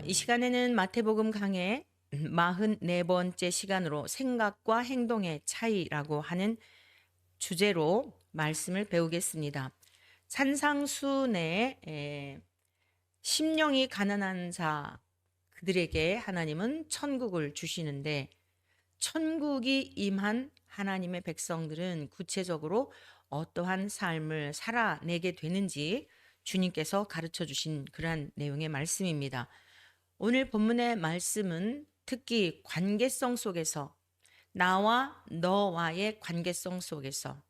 이 시간에는 마태복음 강해 44번째 시간으로 생각과 행동의 차이라고 하는 주제로 말씀을 배우겠습니다. 산상수훈의 심령이 가난한 자 그들에게 하나님은 천국을 주시는데 천국이 임한 하나님의 백성들은 구체적으로 어떠한 삶을 살아내게 되는지 주님께서 가르쳐 주신 그러한 내용의 말씀입니다. 오늘 본문의 말씀은 특히 관계성 속에서 나와 너와의 관계성 속에서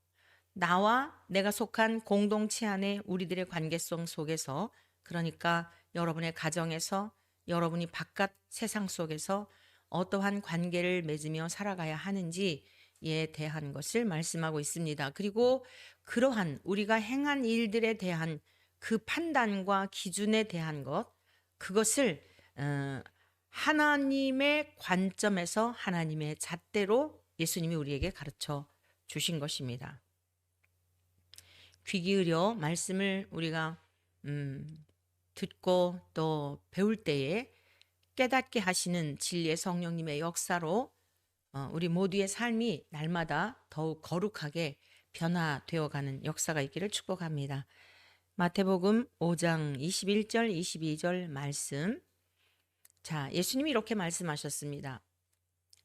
나와 내가 속한 공동체 안에 우리들의 관계성 속에서 그러니까 여러분의 가정에서 여러분이 바깥 세상 속에서 어떠한 관계를 맺으며 살아가야 하는지에 대한 것을 말씀하고 있습니다. 그리고 그러한 우리가 행한 일들에 대한 그 판단과 기준에 대한 것 그것을 하나님의 관점에서 하나님의 잣대로 예수님이 우리에게 가르쳐 주신 것입니다. 귀 기울여 말씀을 우리가 듣고 또 배울 때에 깨닫게 하시는 진리의 성령님의 역사로 우리 모두의 삶이 날마다 더욱 거룩하게 변화되어가는 역사가 있기를 축복합니다. 마태복음 5장 21절 22절 말씀. 자, 예수님이 이렇게 말씀하셨습니다.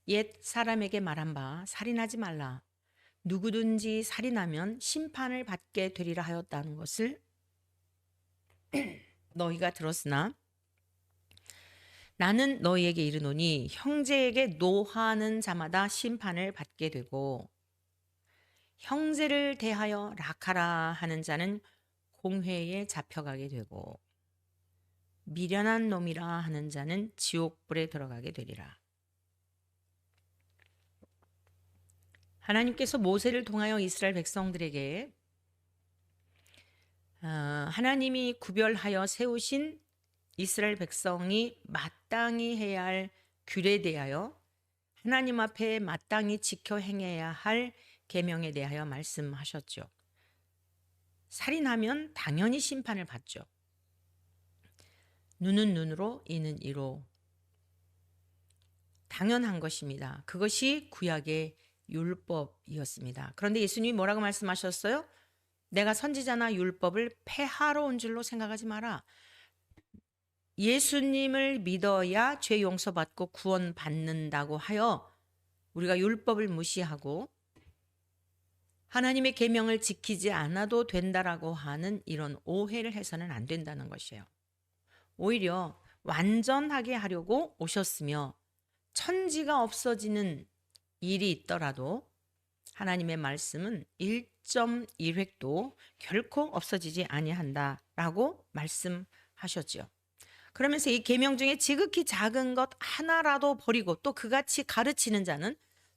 옛 사람에게 말한 바 살인하지 말라. 누구든지 살인하면 심판을 받게 되리라 하였다는 것을 너희가 들었으나 나는 너희에게 이르노니 형제에게 노하는 자마다 심판을 받게 되고 형제를 대하여 락하라 하는 자는 공회에 잡혀가게 되고 미련한 놈이라 하는 자는 지옥불에 들어가게 되리라. 하나님께서 모세를 통하여 이스라엘 백성들에게 하나님이 구별하여 세우신 이스라엘 백성이 마땅히 해야 할 규례에 대하여 하나님 앞에 마땅히 지켜 행해야 할 계명에 대하여 말씀하셨죠. 살인하면 당연히 심판을 받죠. 눈은 눈으로 이는 이로 당연한 것입니다. 그것이 구약의 율법이었습니다. 그런데 예수님이 뭐라고 말씀하셨어요? 내가 선지자나 율법을 폐하러 온 줄로 생각하지 마라. 예수님을 믿어야 죄 용서받고 구원받는다고 하여 우리가 율법을 무시하고 하나님의 계명을 지키지 않아도 된다라고 하는 이런 오해를 해서는 안 된다는 것이에요. 오히려 완전하게 하려고 오셨으며 천지가 없어지는 일이 있더라도 하나님의 말씀은 1.1획도 결코 없어지지 아니한다라고 말씀하셨죠. 그러면서 이 계명 중에 지극히 작은 것 하나라도 버리고 또 그같이 가르치는 자는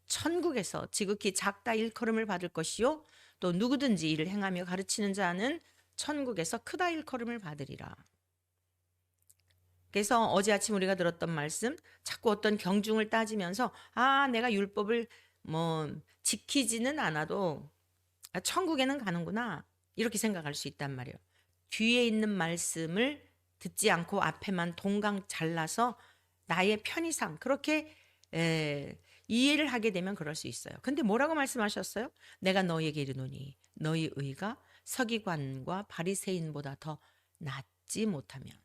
천국에서 지극히 작다 일컬음을 받을 것이요 또 누구든지 이를 행하며 가르치는 자는 천국에서 크다 일컬음을 받으리라. 그래서 어제 아침 우리가 들었던 말씀 자꾸 어떤 경중을 따지면서 내가 율법을 지키지는 않아도 천국에는 가는구나 이렇게 생각할 수 있단 말이에요. 뒤에 있는 말씀을 듣지 않고 앞에만 동강 잘라서 나의 편의상 그렇게 이해를 하게 되면 그럴 수 있어요. 근데 뭐라고 말씀하셨어요? 내가 너희에게 이르노니 너희 의가 서기관과 바리새인보다 더 낫지 못하면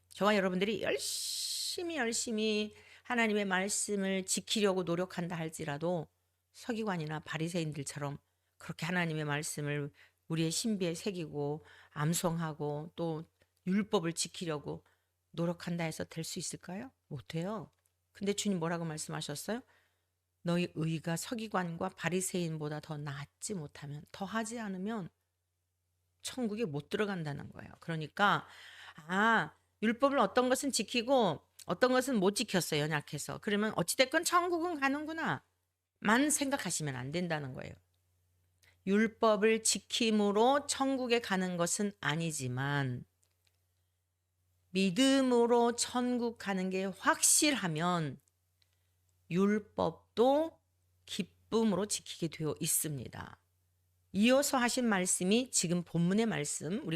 저와 여러분들이 열심히 하나님의 말씀을 지키려고 노력한다 할지라도 서기관이나 바리새인들처럼 그렇게 하나님의 말씀을 우리의 신비에 새기고 암송하고 또 율법을 지키려고 노력한다 해서 될 수 있을까요? 못해요. 근데 주님 뭐라고 말씀하셨어요? 너희 의가 서기관과 바리새인보다 더 낫지 못하면 더 하지 않으면 천국에 못 들어간다는 거예요. 그러니까 율법을 어떤 것은 지키고 어떤 것은 못 지켰어요. 연약해서. 그러면 어찌됐건 천국은 가는구나 만 생각하시면 안 된다는 거예요. 율법을 지킴으로 천국에 가는 것은 아니지만 믿음으로 천국 가는 게 확실하면 율법도 기쁨으로 지키게 되어 있습니다. 이어서 하신 말씀이 지금 본문의 말씀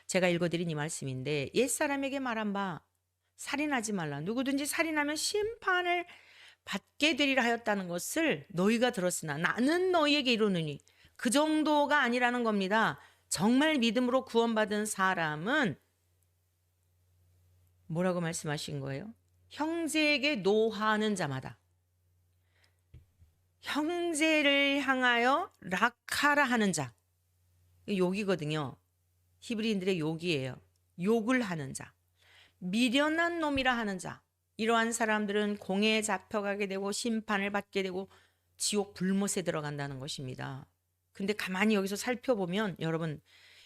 제가 읽어드린 이 말씀인데 옛사람에게 말한 바 살인하지 말라. 누구든지 살인하면 심판을 받게 되리라 하였다는 것을 너희가 들었으나 나는 너희에게 이르노니, 그 정도가 아니라는 겁니다. 정말 믿음으로 구원받은 사람은 뭐라고 말씀하신 거예요? 형제에게 노하는 자마다, 형제를 향하여 락하라 하는 자, 욕이거든요. 히브리인들의 욕이에요. 욕을 하는 자, 미련한 놈이라 하는 자, 이러한 사람들은 공회에 잡혀가게 되고 심판을 받게 되고 지옥 불못에 들어간다는 것입니다. 근데 가만히 여기서 살펴보면 여러분,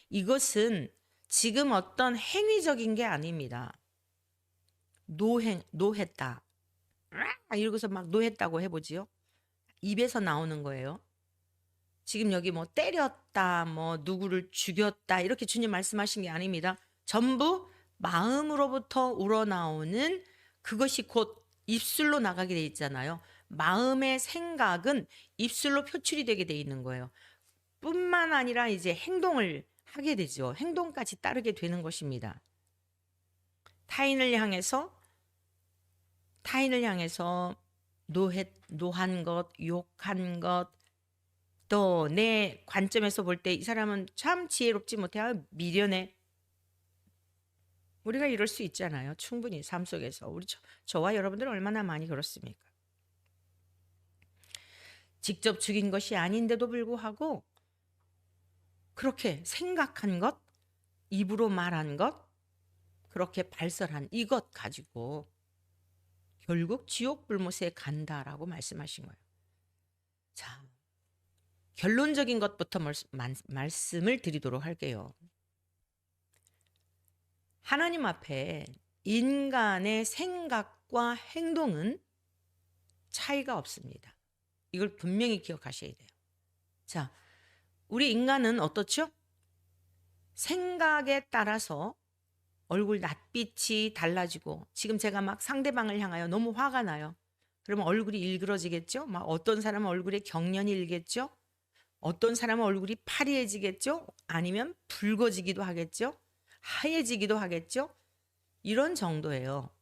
이것은 지금 어떤 행위적인 게 아닙니다. 노했다. 이러고서 막 노했다고 해보지요. 입에서 나오는 거예요. 지금 여기 뭐 때렸다, 뭐 누구를 죽였다, 이렇게 주님 말씀하신 게 아닙니다. 전부 마음으로부터 우러나오는 그것이 곧 입술로 나가게 돼 있잖아요. 마음의 생각은 입술로 표출이 되게 돼 있는 거예요. 뿐만 아니라 이제 행동을 하게 되죠. 행동까지 따르게 되는 것입니다. 타인을 향해서 노한 것, 욕한 것, 또 내 관점에서 볼 때 이 사람은 참 지혜롭지 못해, 미련해. 우리가 이럴 수 있잖아요. 충분히 삶 속에서. 저와 여러분들 얼마나 많이 그렇습니까? 직접 죽인 것이 아닌데도 불구하고 그렇게 생각한 것, 입으로 말한 것, 그렇게 발설한 이것 가지고 결국 지옥 불못에 간다라고 말씀하신 거예요. 자, 결론적인 것부터 말씀을 드리도록 할게요. 하나님 앞에 인간의 생각과 행동은 차이가 없습니다. 이걸 분명히 기억하셔야 돼요. 자, 우리 인간은 어떻죠? 생각에 따라서 얼굴 낯빛이 달라지고, 지금 제가 막 상대방을 향하여 너무 화가 나요. 그러면 얼굴이 일그러지겠죠? 막 어떤 사람은 얼굴에 경련이 일겠죠? 어떤 사람은 얼굴이 파리해지겠죠? 아니면 붉어지기도 하겠죠? 하얘지기도 하겠죠? 이런 정도예요.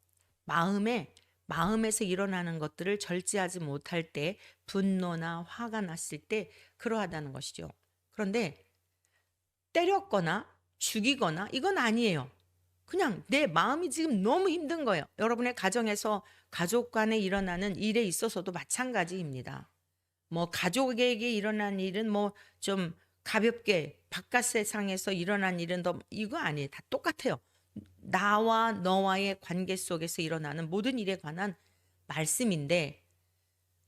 마음에서 일어나는 것들을 절제하지 못할 때, 분노나 화가 났을 때 그러하다는 것이죠. 그런데 때렸거나 죽이거나 이건 아니에요. 그냥 내 마음이 지금 너무 힘든 거예요. 여러분의 가정에서 가족 간에 일어나는 일에 있어서도 마찬가지입니다. 뭐 가족에게 일어난 일은 뭐 좀 가볍게 바깥 세상에서 일어난 일은 더 이거 아니에요. 다 똑같아요. 나와 너와의 관계 속에서 일어나는 모든 일에 관한 말씀인데,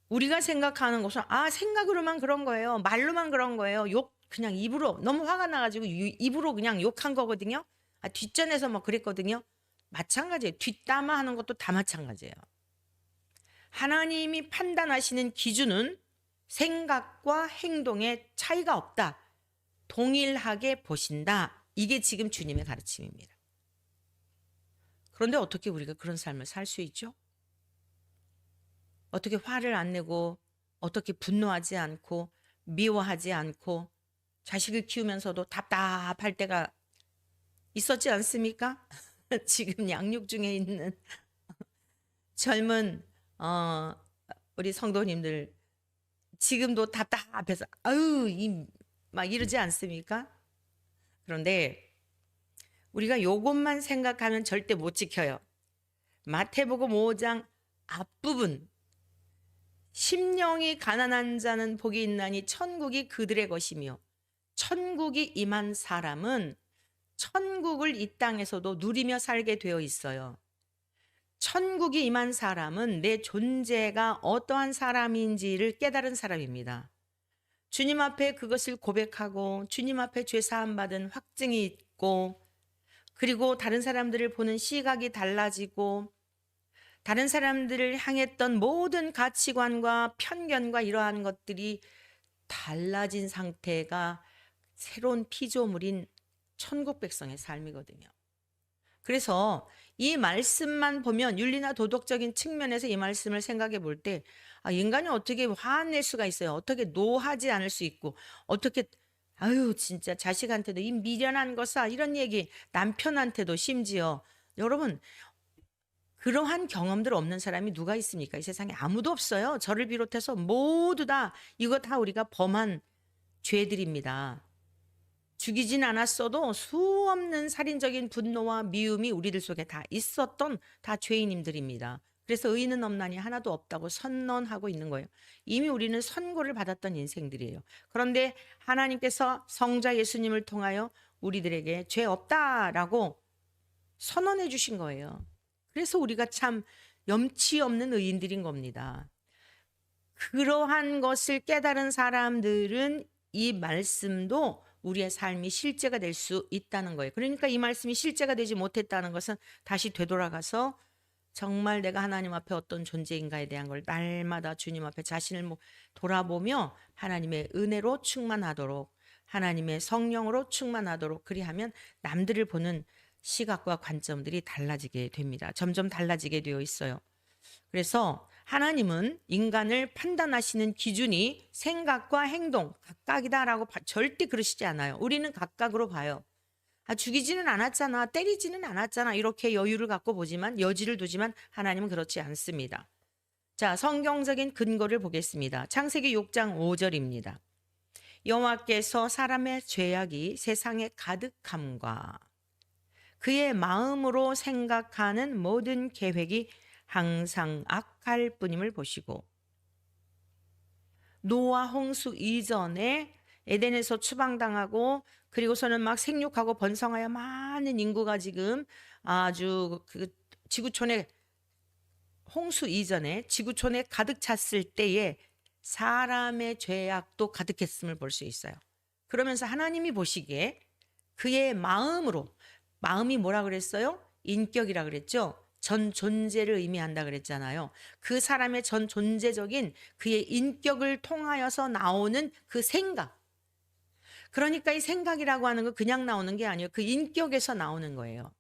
우리가 생각하는 것은 생각으로만 그런 거예요. 말로만 그런 거예요. 그냥 입으로 너무 화가 나가지고 입으로 그냥 욕한 거거든요. 뒷전에서 뭐 그랬거든요. 마찬가지예요. 뒷담화하는 것도 다 마찬가지예요. 하나님이 판단하시는 기준은 생각과 행동에 차이가 없다. 동일하게 보신다. 이게 지금 주님의 가르침입니다. 그런데 어떻게 우리가 그런 삶을 살 수 있죠? 어떻게 화를 안 내고, 어떻게 분노하지 않고, 미워하지 않고, 자식을 키우면서도 답답할 때가 있었지 않습니까? 지금 양육 중에 있는 젊은 우리 성도님들 지금도 답답해서 막 이러지 않습니까? 그런데 우리가 요것만 생각하면 절대 못 지켜요. 마태복음 5장 앞부분, 심령이 가난한 자는 복이 있나니 천국이 그들의 것이며, 천국이 임한 사람은 천국을 이 땅에서도 누리며 살게 되어 있어요. 천국이 임한 사람은 내 존재가 어떠한 사람인지를 깨달은 사람입니다. 주님 앞에 그것을 고백하고 주님 앞에 죄 사함 받은 확증이 있고, 그리고 다른 사람들을 보는 시각이 달라지고, 다른 사람들을 향했던 모든 가치관과 편견과 이러한 것들이 달라진 상태가 새로운 피조물인 천국 백성의 삶이거든요. 그래서 이 말씀만 보면 윤리나 도덕적인 측면에서 이 말씀을 생각해 볼 때, 인간이 어떻게 화낼 수가 있어요? 어떻게 노하지 않을 수 있고, 어떻게 진짜 자식한테도 이 미련한 것아, 이런 얘기, 남편한테도 심지어. 여러분, 그러한 경험들 없는 사람이 누가 있습니까? 이 세상에 아무도 없어요. 저를 비롯해서 모두 다 이거 다 우리가 범한 죄들입니다. 죽이진 않았어도 수없는 살인적인 분노와 미움이 우리들 속에 다 있었던 다 죄인님들입니다. 그래서 의인은 없나니 하나도 없다고 선언하고 있는 거예요. 이미 우리는 선고를 받았던 인생들이에요. 그런데 하나님께서 성자 예수님을 통하여 우리들에게 죄 없다라고 선언해 주신 거예요. 그래서 우리가 참 염치 없는 의인들인 겁니다. 그러한 것을 깨달은 사람들은 이 말씀도 우리의 삶이 실제가 될 수 있다는 거예요. 그러니까 이 말씀이 실제가 되지 못했다는 것은 다시 되돌아가서 정말 내가 하나님 앞에 어떤 존재인가에 대한 걸 날마다 주님 앞에 자신을 돌아보며 하나님의 은혜로 충만하도록, 하나님의 성령으로 충만하도록, 그리하면 남들을 보는 시각과 관점들이 달라지게 됩니다. 점점 달라지게 되어 있어요. 그래서 하나님은 인간을 판단하시는 기준이 생각과 행동 각각이다라고 절대 그러시지 않아요. 우리는 각각으로 봐요. 죽이지는 않았잖아, 때리지는 않았잖아, 이렇게 여유를 갖고 보지만, 여지를 두지만 하나님은 그렇지 않습니다. 자, 성경적인 근거를 보겠습니다. 창세기 6장 5절입니다. 여호와께서 사람의 죄악이 세상에 가득함과 그의 마음으로 생각하는 모든 계획이 항상 악할 뿐임을 보시고, 노아 홍수 이전에 에덴에서 추방당하고 그리고서는 막 생육하고 번성하여 많은 인구가 지금 아주 그 지구촌에, 홍수 이전에 지구촌에 가득 찼을 때에 사람의 죄악도 가득했음을 볼 수 있어요. 그러면서 하나님이 보시기에 그의 마음으로, 마음이 뭐라 그랬어요? 인격이라 그랬죠. 전 존재를 의미한다 그랬잖아요. 그 사람의 전 존재적인 그의 인격을 통하여서 나오는 그 생각. 그러니까 이 생각이라고 하는 거 그냥 나오는 게 아니에요. 그 인격에서 나오는 거예요.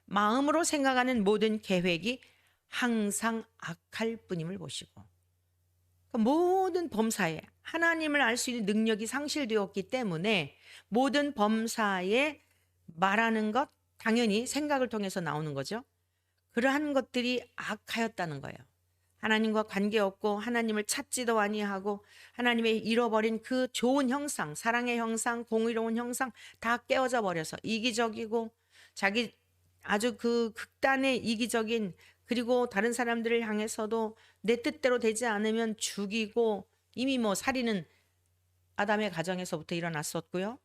마음으로 생각하는 모든 계획이 항상 악할 뿐임을 보시고, 모든 범사에 하나님을 알 수 있는 능력이 상실되었기 때문에 모든 범사에 말하는 것, 당연히 생각을 통해서 나오는 거죠. 그러한 것들이 악하였다는 거예요. 하나님과 관계없고 하나님을 찾지도 아니하고 하나님의 잃어버린 그 좋은 형상, 사랑의 형상, 공의로운 형상 다 깨어져 버려서 이기적이고 자기 아주 그 극단의 이기적인, 그리고 다른 사람들을 향해서도 내 뜻대로 되지 않으면 죽이고, 이미 살인은 아담의 가정에서부터 일어났었고요.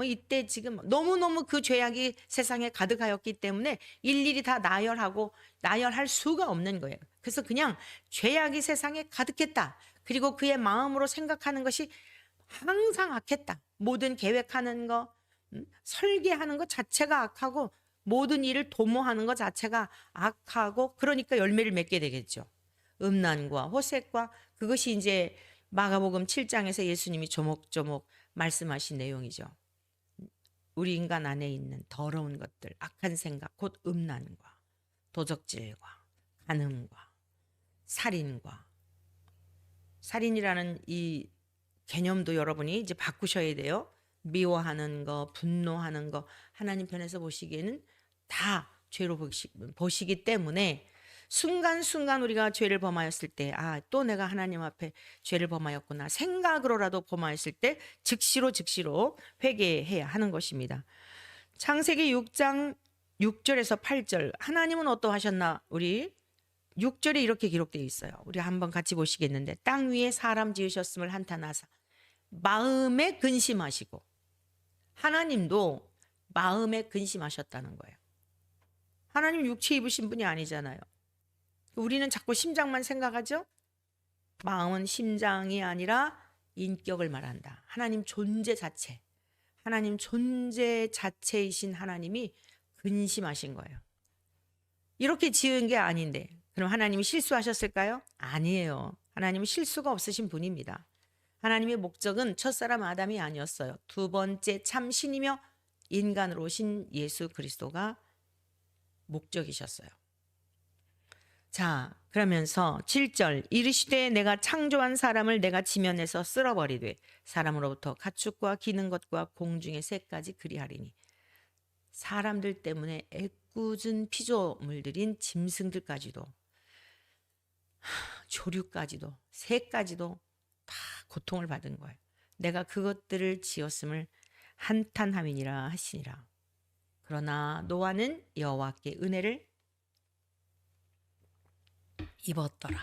이때 지금 너무너무 그 죄악이 세상에 가득하였기 때문에 일일이 다 나열할 수가 없는 거예요. 그래서 그냥 죄악이 세상에 가득했다. 그리고 그의 마음으로 생각하는 것이 항상 악했다. 모든 계획하는 거, 설계하는 것 자체가 악하고 모든 일을 도모하는 것 자체가 악하고, 그러니까 열매를 맺게 되겠죠. 음란과 호색과, 그것이 이제 마가복음 7장에서 예수님이 조목조목 말씀하신 내용이죠. 우리 인간 안에 있는 더러운 것들, 악한 생각, 곧 음란과 도적질과 간음과 살인과, 살인이라는 이 개념도 여러분이 이제 바꾸셔야 돼요. 미워하는 거, 분노하는 거, 하나님 편에서 보시기에는 다 죄로 보시기 때문에 순간순간 우리가 죄를 범하였을 때, 또 내가 하나님 앞에 죄를 범하였구나 생각으로라도 범하였을 때 즉시로 회개해야 하는 것입니다. 창세기 6장 6절에서 8절, 하나님은 어떠하셨나? 우리 6절에 이렇게 기록되어 있어요. 우리 한번 같이 보시겠는데, 땅 위에 사람 지으셨음을 한탄하사 마음에 근심하시고, 하나님도 마음에 근심하셨다는 거예요. 하나님 육체 입으신 분이 아니잖아요. 우리는 자꾸 심장만 생각하죠. 마음은 심장이 아니라 인격을 말한다. 하나님 존재 자체, 하나님 존재 자체이신 하나님이 근심하신 거예요. 이렇게 지은 게 아닌데 그럼 하나님이 실수하셨을까요? 아니에요. 하나님은 실수가 없으신 분입니다. 하나님의 목적은 첫사람 아담이 아니었어요. 두 번째 참 신이며 인간으로 오신 예수 그리스도가 목적이셨어요. 자, 그러면서 7절, 이르시되 내가 창조한 사람을 내가 지면에서 쓸어버리되 사람으로부터 가축과 기는 것과 공중의 새까지 그리하리니. 사람들 때문에 애꿎은 피조물들인 짐승들까지도, 조류까지도, 새까지도 다 고통을 받은 거예요. 내가 그것들을 지었음을 한탄함이니라 하시니라. 그러나 노아는 여호와께 은혜를 입었더라.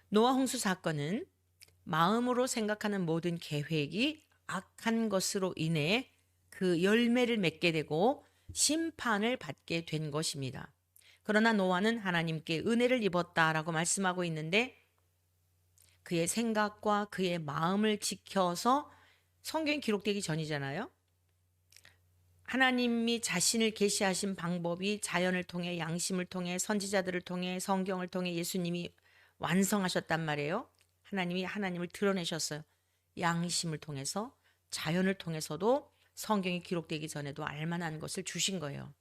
노아 홍수 사건은 마음으로 생각하는 모든 계획이 악한 것으로 인해 그 열매를 맺게 되고 심판을 받게 된 것입니다. 그러나 노아는 하나님께 은혜를 입었다라고 말씀하고 있는데, 그의 생각과 그의 마음을 지켜서, 성경이 기록되기 전이잖아요. 하나님이 자신을 계시하신 방법이 자연을 통해, 양심을 통해, 선지자들을 통해, 성경을 통해 예수님이 완성하셨단 말이에요. 하나님이 하나님을 드러내셨어요. 양심을 통해서, 자연을 통해서도 성경이 기록되기 전에도 알만한 것을 주신 거예요.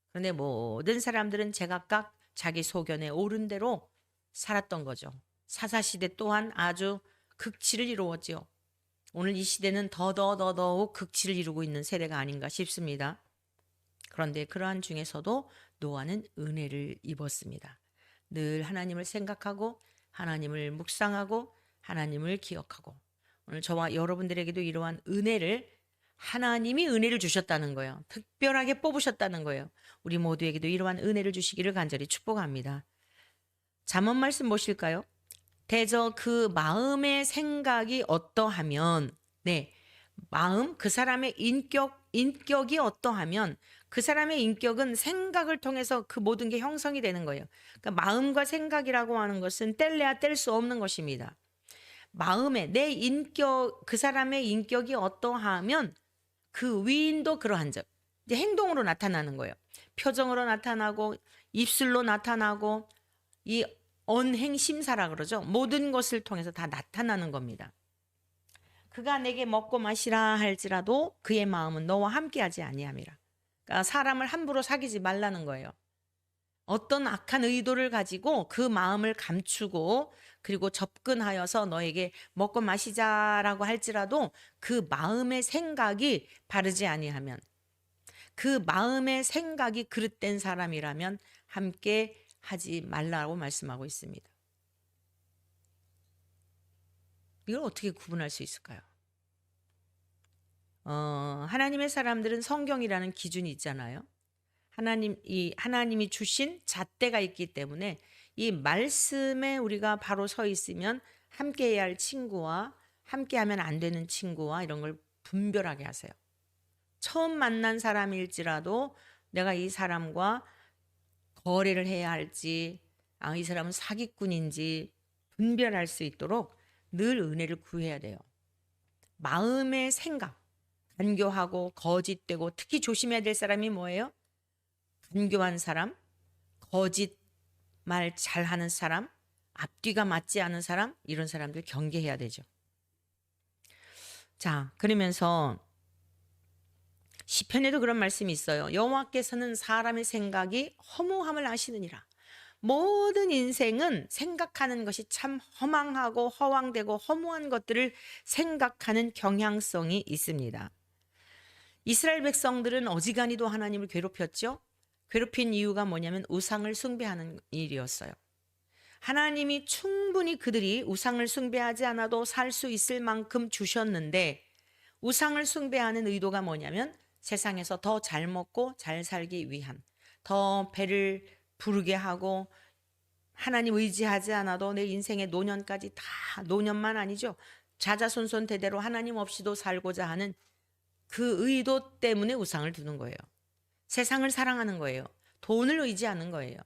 그런데 모든 사람들은 제각각 자기 소견에 옳은 대로 살았던 거죠. 사사시대 또한 아주 극치를 이루었지요. 오늘 이 시대는 더더욱 극치를 이루고 있는 세대가 아닌가 싶습니다. 그런데 그러한 중에서도 노아는 은혜를 입었습니다. 늘 하나님을 생각하고 하나님을 묵상하고 하나님을 기억하고, 오늘 저와 여러분들에게도 이러한 은혜를, 하나님이 은혜를 주셨다는 거예요. 특별하게 뽑으셨다는 거예요. 우리 모두에게도 이러한 은혜를 주시기를 간절히 축복합니다. 잠언 말씀 보실까요? 대저 그 마음의 생각이 어떠하면, 네, 마음, 그 사람의 인격이 어떠하면, 그 사람의 인격은 생각을 통해서 그 모든 게 형성이 되는 거예요. 그러니까 마음과 생각이라고 하는 것은 뗄래야 뗄 수 없는 것입니다. 마음에 내 인격, 그 사람의 인격이 어떠하면 그 위인도 그러한 적, 이제 행동으로 나타나는 거예요. 표정으로 나타나고 입술로 나타나고, 이 언행심사라 그러죠. 모든 것을 통해서 다 나타나는 겁니다. 그가 내게 먹고 마시라 할지라도 그의 마음은 너와 함께하지 아니함이라. 그러니까 사람을 함부로 사귀지 말라는 거예요. 어떤 악한 의도를 가지고 그 마음을 감추고 그리고 접근하여서 너에게 먹고 마시자라고 할지라도 그 마음의 생각이 바르지 아니하면, 그 마음의 생각이 그릇된 사람이라면 함께 하지 말라고 말씀하고 있습니다. 이걸 어떻게 구분할 수 있을까요? 하나님의 사람들은 성경이라는 기준이 있잖아요. 하나님이 주신 잣대가 있기 때문에 이 말씀에 우리가 바로 서 있으면 함께 해야 할 친구와 함께 하면 안 되는 친구와 이런 걸 분별하게 하세요. 처음 만난 사람일지라도 내가 이 사람과 거래를 해야 할지, 이 사람은 사기꾼인지 분별할 수 있도록 늘 은혜를 구해야 돼요. 마음의 생각, 간교하고 거짓되고, 특히 조심해야 될 사람이 뭐예요? 간교한 사람, 거짓말 잘하는 사람, 앞뒤가 맞지 않은 사람, 이런 사람들 경계해야 되죠. 자, 그러면서 시편에도 그런 말씀이 있어요. 여호와께서는 사람의 생각이 허무함을 아시느니라. 모든 인생은 생각하는 것이 참 허망하고 허황되고 허무한 것들을 생각하는 경향성이 있습니다. 이스라엘 백성들은 어지간히도 하나님을 괴롭혔죠. 괴롭힌 이유가 뭐냐면 우상을 숭배하는 일이었어요. 하나님이 충분히 그들이 우상을 숭배하지 않아도 살 수 있을 만큼 주셨는데, 우상을 숭배하는 의도가 뭐냐면 세상에서 더 잘 먹고 잘 살기 위한, 더 배를 부르게 하고, 하나님 의지하지 않아도 내 인생의 노년까지 다, 노년만 아니죠, 자자손손 대대로 하나님 없이도 살고자 하는 그 의도 때문에 우상을 두는 거예요. 세상을 사랑하는 거예요. 돈을 의지하는 거예요.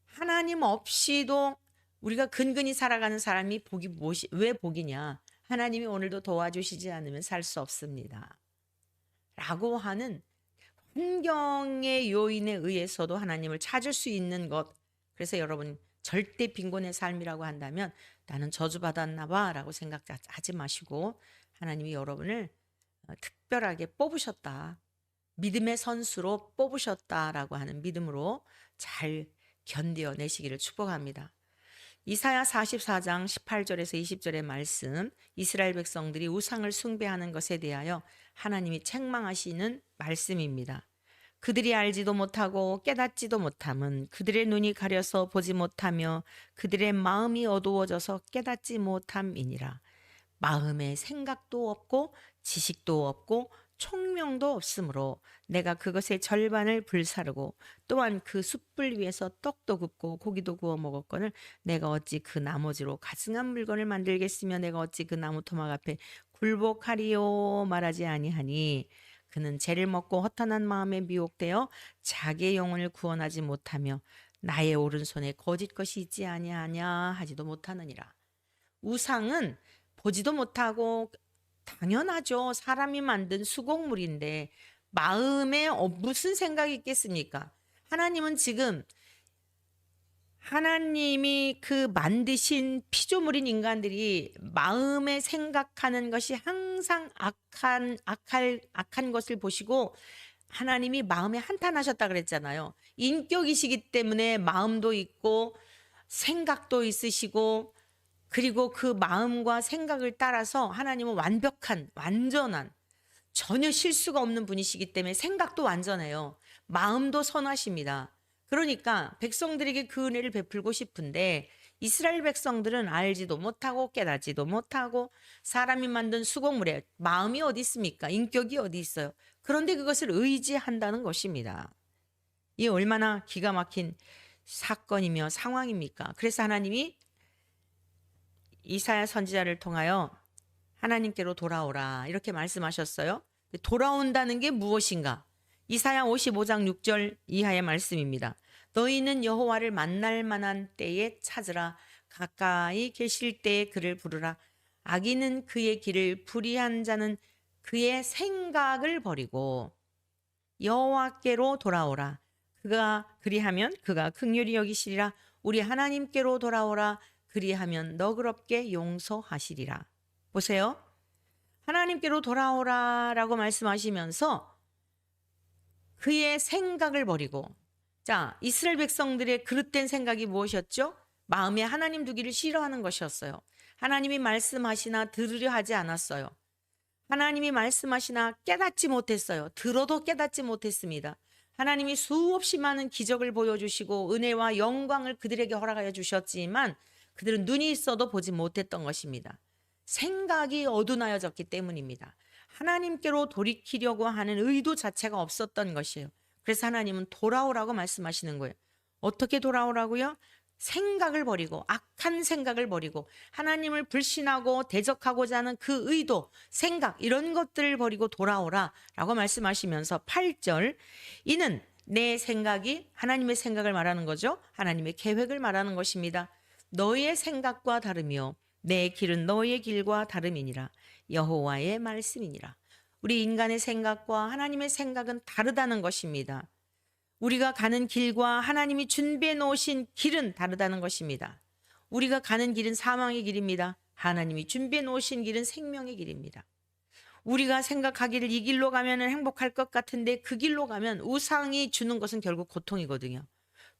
하나님 없이도 우리가 근근히 살아가는 사람이 복이 왜 복이냐? 하나님이 오늘도 도와주시지 않으면 살 수 없습니다. 라고 하는 환경의 요인에 의해서도 하나님을 찾을 수 있는 것. 그래서 여러분, 절대 빈곤의 삶이라고 한다면 나는 저주받았나 봐 라고 생각하지 마시고, 하나님이 여러분을 특별하게 뽑으셨다, 믿음의 선수로 뽑으셨다라고 하는 믿음으로 잘 견뎌내시기를 축복합니다. 이사야 44장 18절에서 20절의 말씀, 이스라엘 백성들이 우상을 숭배하는 것에 대하여 하나님이 책망하시는 말씀입니다. 그들이 알지도 못하고 깨닫지도 못함은 그들의 눈이 가려서 보지 못하며 그들의 마음이 어두워져서 깨닫지 못함이니라. 마음에 생각도 없고 지식도 없고 총명도 없으므로 내가 그것의 절반을 불사르고 또한 그 숯불 위에서 떡도 굽고 고기도 구워 먹었거늘 내가 어찌 그 나머지로 가증한 물건을 만들겠으며 내가 어찌 그 나무 토막 앞에 굴복하리요 말하지 아니하니 그는 죄를 먹고 허탄한 마음에 미혹되어 자기의 영혼을 구원하지 못하며 나의 오른손에 거짓 것이 있지 아니하냐 하지도 못하느니라. 우상은 보지도 못하고 당연하죠. 사람이 만든 수곡물인데 마음에 무슨 생각이 있겠습니까? 하나님은 지금 하나님이 그 만드신 피조물인 인간들이 마음에 생각하는 것이 항상 악한 것을 보시고 하나님이 마음에 한탄하셨다 그랬잖아요. 인격이시기 때문에 마음도 있고 생각도 있으시고 그리고 그 마음과 생각을 따라서 하나님은 완벽한, 완전한, 전혀 실수가 없는 분이시기 때문에 생각도 완전해요. 마음도 선하십니다. 그러니까 백성들에게 그 은혜를 베풀고 싶은데 이스라엘 백성들은 알지도 못하고 깨닫지도 못하고 사람이 만든 수곡물에 마음이 어디 있습니까? 인격이 어디 있어요? 그런데 그것을 의지한다는 것입니다. 이 얼마나 기가 막힌 사건이며 상황입니까? 그래서 하나님이 이사야 선지자를 통하여 하나님께로 돌아오라 이렇게 말씀하셨어요. 돌아온다는 게 무엇인가? 이사야 55장 6절 이하의 말씀입니다. 너희는 여호와를 만날 만한 때에 찾으라. 가까이 계실 때에 그를 부르라. 악인은 그의 길을 불의한 자는 그의 생각을 버리고 여호와께로 돌아오라. 그가 그리하면 그가 긍휼히 여기시리라. 우리 하나님께로 돌아오라. 그리하면 너그럽게 용서하시리라. 보세요. 하나님께로 돌아오라라고 말씀하시면서 그의 생각을 버리고 자, 이스라엘 백성들의 그릇된 생각이 무엇이었죠? 마음에 하나님 두기를 싫어하는 것이었어요. 하나님이 말씀하시나 들으려 하지 않았어요. 하나님이 말씀하시나 깨닫지 못했어요. 들어도 깨닫지 못했습니다. 하나님이 수없이 많은 기적을 보여주시고 은혜와 영광을 그들에게 허락하여 주셨지만 그들은 눈이 있어도 보지 못했던 것입니다. 생각이 어두나여졌기 때문입니다. 하나님께로 돌이키려고 하는 의도 자체가 없었던 것이에요. 그래서 하나님은 돌아오라고 말씀하시는 거예요. 어떻게 돌아오라고요? 생각을 버리고 악한 생각을 버리고 하나님을 불신하고 대적하고자 하는 그 의도, 생각 이런 것들을 버리고 돌아오라라고 말씀하시면서 8절 이는 내 생각이 하나님의 생각을 말하는 거죠. 하나님의 계획을 말하는 것입니다. 너희의 생각과 다르며 내 길은 너희의 길과 다름이니라. 여호와의 말씀이니라. 우리 인간의 생각과 하나님의 생각은 다르다는 것입니다. 우리가 가는 길과 하나님이 준비해 놓으신 길은 다르다는 것입니다. 우리가 가는 길은 사망의 길입니다. 하나님이 준비해 놓으신 길은 생명의 길입니다. 우리가 생각하기를 이 길로 가면 행복할 것 같은데 그 길로 가면 우상이 주는 것은 결국 고통이거든요.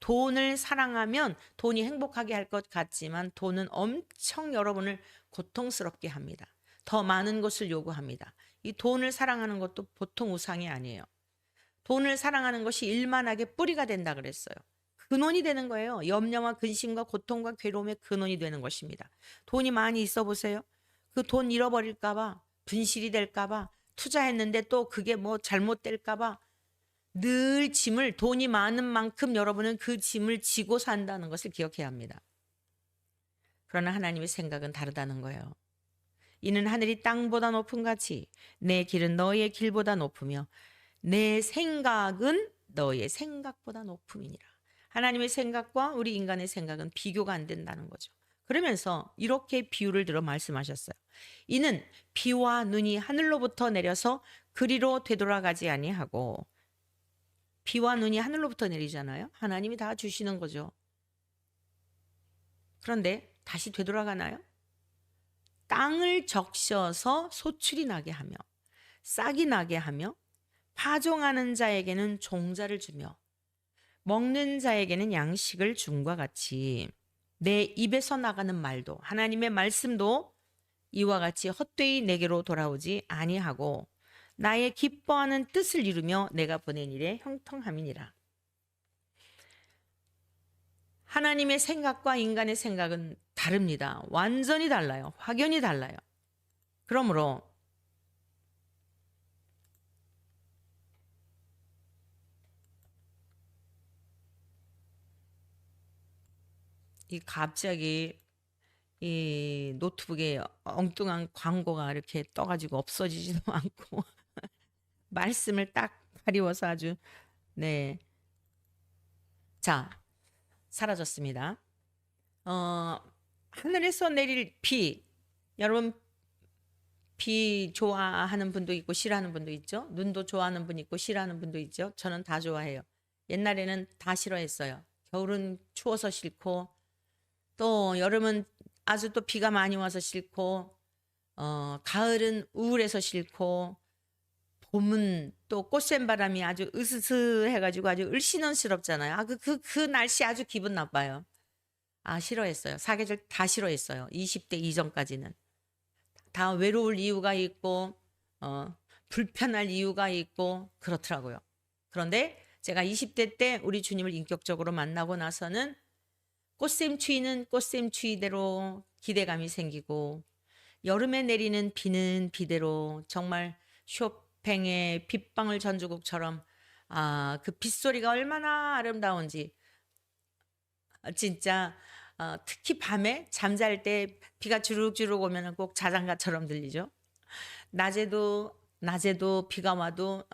돈을 사랑하면 돈이 행복하게 할 것 같지만 돈은 엄청 여러분을 고통스럽게 합니다. 더 많은 것을 요구합니다. 이 돈을 사랑하는 것도 보통 우상이 아니에요. 돈을 사랑하는 것이 일만하게 뿌리가 된다 그랬어요. 근원이 되는 거예요. 염려와 근심과 고통과 괴로움의 근원이 되는 것입니다. 돈이 많이 있어 보세요. 그 돈 잃어버릴까 봐, 분실이 될까 봐, 투자했는데 또 그게 뭐 잘못될까 봐 늘 짐을 돈이 많은 만큼 여러분은 그 짐을 지고 산다는 것을 기억해야 합니다. 그러나 하나님의 생각은 다르다는 거예요. 이는 하늘이 땅보다 높은 같이 내 길은 너희의 길보다 높으며 내 생각은 너희의 생각보다 높음이니라. 하나님의 생각과 우리 인간의 생각은 비교가 안 된다는 거죠. 그러면서 이렇게 비유를 들어 말씀하셨어요. 이는 비와 눈이 하늘로부터 내려서 그리로 되돌아가지 아니하고 비와 눈이 하늘로부터 내리잖아요. 하나님이 다 주시는 거죠. 그런데 다시 되돌아가나요? 땅을 적셔서 소출이 나게 하며 싹이 나게 하며 파종하는 자에게는 종자를 주며 먹는 자에게는 양식을 줌과 같이 내 입에서 나가는 말도 하나님의 말씀도 이와 같이 헛되이 내게로 돌아오지 아니하고 나의 기뻐하는 뜻을 이루며 내가 보낸 일에 형통함이니라. 하나님의 생각과 인간의 생각은 다릅니다. 완전히 달라요. 확연히 달라요. 그러므로 이 갑자기 이 노트북에 엉뚱한 광고가 이렇게 떠가지고 없어지지도 않고 말씀을 딱 가리워서 아주 네. 자, 사라졌습니다. 하늘에서 내릴 비. 여러분 비 좋아하는 분도 있고 싫어하는 분도 있죠. 눈도 좋아하는 분 있고 싫어하는 분도 있죠. 저는 다 좋아해요. 옛날에는 다 싫어했어요. 겨울은 추워서 싫고 또 여름은 아주 또 비가 많이 와서 싫고 가을은 우울해서 싫고 봄은 또 꽃샘바람이 아주 으스스해가지고 아주 을씨년스럽잖아요. 그 날씨 아주 기분 나빠요. 아, 싫어했어요. 사계절 다 싫어했어요. 20대 이전까지는. 다 외로울 이유가 있고, 불편할 이유가 있고, 그렇더라고요. 그런데 제가 20대 때 우리 주님을 인격적으로 만나고 나서는 꽃샘추위는 꽃샘추위대로 기대감이 생기고, 여름에 내리는 비는 비대로 정말 쇼팽의 빗방울 전주곡처럼 그 빗소리가 얼마나 아름다운지 진짜 특히 밤에 잠잘 때 비가 주룩주룩 오면 꼭 자장가처럼 들리죠. 낮에도 비가 와도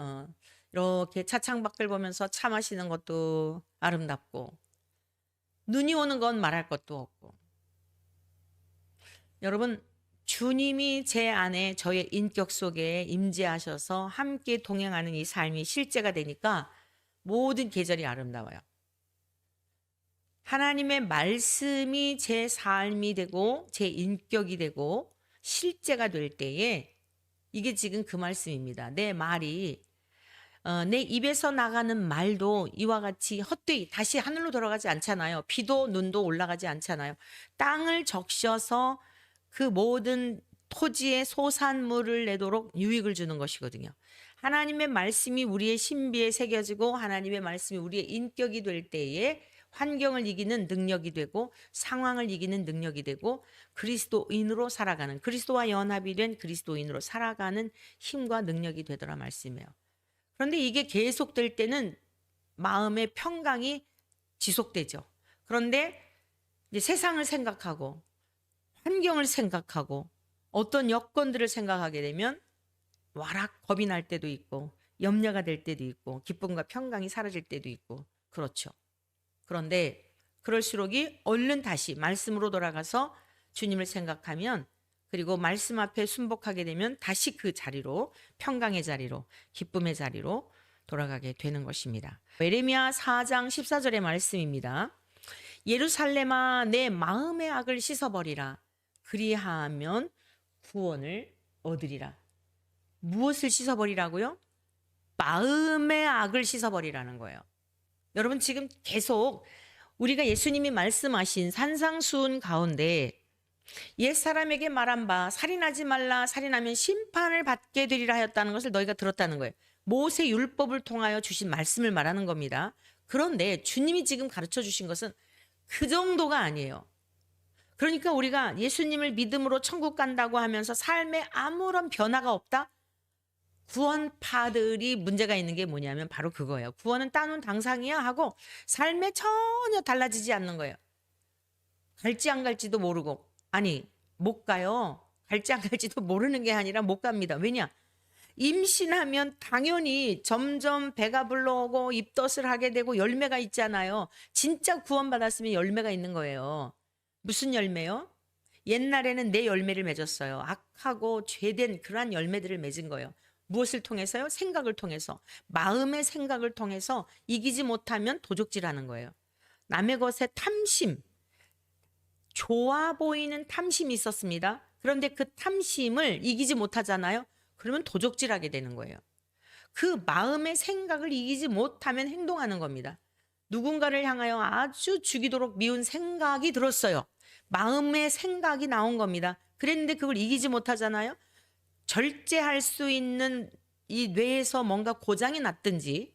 이렇게 차창밖을 보면서 차 마시는 것도 아름답고 눈이 오는 건 말할 것도 없고 여러분 주님이 제 안에 저의 인격 속에 임재하셔서 함께 동행하는 이 삶이 실제가 되니까 모든 계절이 아름다워요. 하나님의 말씀이 제 삶이 되고 제 인격이 되고 실제가 될 때에 이게 지금 그 말씀입니다. 내 말이 내 입에서 나가는 말도 이와 같이 헛되이 다시 하늘로 돌아가지 않잖아요. 비도 눈도 올라가지 않잖아요. 땅을 적셔서 그 모든 토지의 소산물을 내도록 유익을 주는 것이거든요. 하나님의 말씀이 우리의 신비에 새겨지고 하나님의 말씀이 우리의 인격이 될 때에 환경을 이기는 능력이 되고 상황을 이기는 능력이 되고 그리스도인으로 살아가는 그리스도와 연합이 된 그리스도인으로 살아가는 힘과 능력이 되더라 말씀이에요. 그런데 이게 계속될 때는 마음의 평강이 지속되죠. 그런데 이제 세상을 생각하고 환경을 생각하고 어떤 여건들을 생각하게 되면 와락 겁이 날 때도 있고 염려가 될 때도 있고 기쁨과 평강이 사라질 때도 있고 그렇죠. 그런데 그럴수록이 얼른 다시 말씀으로 돌아가서 주님을 생각하면 그리고 말씀 앞에 순복하게 되면 다시 그 자리로 평강의 자리로 기쁨의 자리로 돌아가게 되는 것입니다. 예레미야 4장 14절의 말씀입니다. 예루살렘아 내 마음의 악을 씻어버리라. 그리하면 구원을 얻으리라. 무엇을 씻어버리라고요? 마음의 악을 씻어버리라는 거예요. 여러분 지금 계속 우리가 예수님이 말씀하신 산상수훈 가운데 옛사람에게 말한 바 살인하지 말라 살인하면 심판을 받게 되리라 하였다는 것을 너희가 들었다는 거예요. 모세 율법을 통하여 주신 말씀을 말하는 겁니다. 그런데 주님이 지금 가르쳐 주신 것은 그 정도가 아니에요. 그러니까 우리가 예수님을 믿음으로 천국 간다고 하면서 삶에 아무런 변화가 없다? 구원파들이 문제가 있는 게 뭐냐면 바로 그거예요. 구원은 따놓은 당상이야 하고 삶에 전혀 달라지지 않는 거예요. 갈지 안 갈지도 모르고 아니 못 가요. 갈지 안 갈지도 모르는 게 아니라 못 갑니다. 왜냐? 임신하면 당연히 점점 배가 불러오고 입덧을 하게 되고 열매가 있잖아요. 진짜 구원받았으면 열매가 있는 거예요. 무슨 열매요? 옛날에는 내 열매를 맺었어요. 악하고 죄된 그러한 열매들을 맺은 거예요. 무엇을 통해서요? 생각을 통해서. 마음의 생각을 통해서 이기지 못하면 도적질하는 거예요. 남의 것에 탐심, 좋아 보이는 탐심이 있었습니다. 그런데 그 탐심을 이기지 못하잖아요. 그러면 도적질하게 되는 거예요. 그 마음의 생각을 이기지 못하면 행동하는 겁니다. 누군가를 향하여 아주 죽이도록 미운 생각이 들었어요. 마음의 생각이 나온 겁니다. 그랬는데 그걸 이기지 못하잖아요. 절제할 수 있는 이 뇌에서 뭔가 고장이 났든지,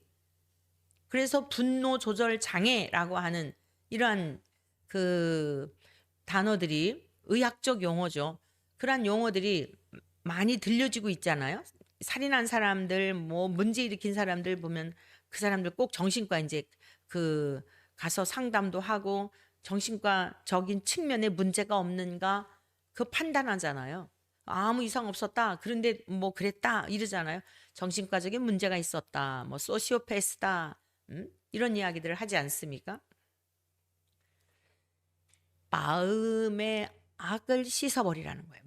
그래서 분노 조절 장애라고 하는 이러한 그 단어들이 의학적 용어죠. 그러한 용어들이 많이 들려지고 있잖아요. 살인한 사람들, 뭐 문제 일으킨 사람들 보면 그 사람들 꼭 정신과 이제 그 가서 상담도 하고 정신과적인 측면에 문제가 없는가 그 판단하잖아요. 아무 이상 없었다. 그런데 뭐 그랬다 이러잖아요. 정신과적인 문제가 있었다. 뭐 소시오패스다. 이런 이야기들을 하지 않습니까? 마음의 악을 씻어버리라는 거예요.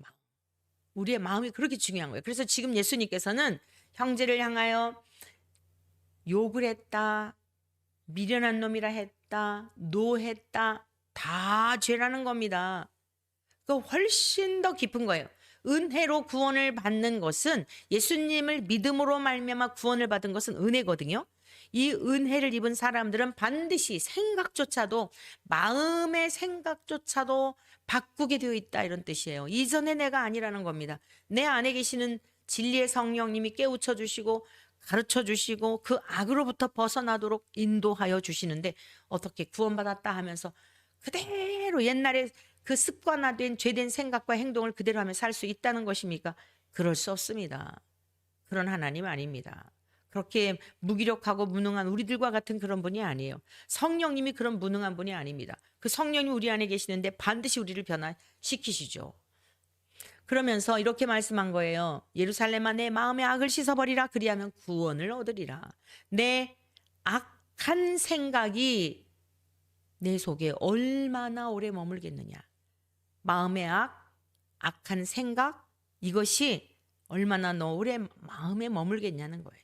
우리의 마음이 그렇게 중요한 거예요. 그래서 지금 예수님께서는 형제를 향하여 욕을 했다, 미련한 놈이라 했다, 노했다, 다 죄라는 겁니다. 그 훨씬 더 깊은 거예요. 은혜로 구원을 받는 것은, 예수님을 믿음으로 말미암아 구원을 받은 것은 은혜거든요. 이 은혜를 입은 사람들은 반드시 생각조차도, 마음의 생각조차도 바꾸게 되어 있다, 이런 뜻이에요. 이전의 내가 아니라는 겁니다. 내 안에 계시는 진리의 성령님이 깨우쳐 주시고 가르쳐 주시고 그 악으로부터 벗어나도록 인도하여 주시는데, 어떻게 구원받았다 하면서 그대로 옛날에 그 습관화된 죄된 생각과 행동을 그대로 하며 살 수 있다는 것입니까? 그럴 수 없습니다. 그런 하나님 아닙니다. 그렇게 무기력하고 무능한 우리들과 같은 그런 분이 아니에요. 성령님이 그런 무능한 분이 아닙니다. 그 성령이 우리 안에 계시는데 반드시 우리를 변화시키시죠. 그러면서 이렇게 말씀한 거예요. 예루살렘아, 내 마음의 악을 씻어버리라. 그리하면 구원을 얻으리라. 내 악한 생각이 내 속에 얼마나 오래 머물겠느냐. 마음의 악한 생각, 이것이 얼마나 너 오래 마음에 머물겠냐는 거예요.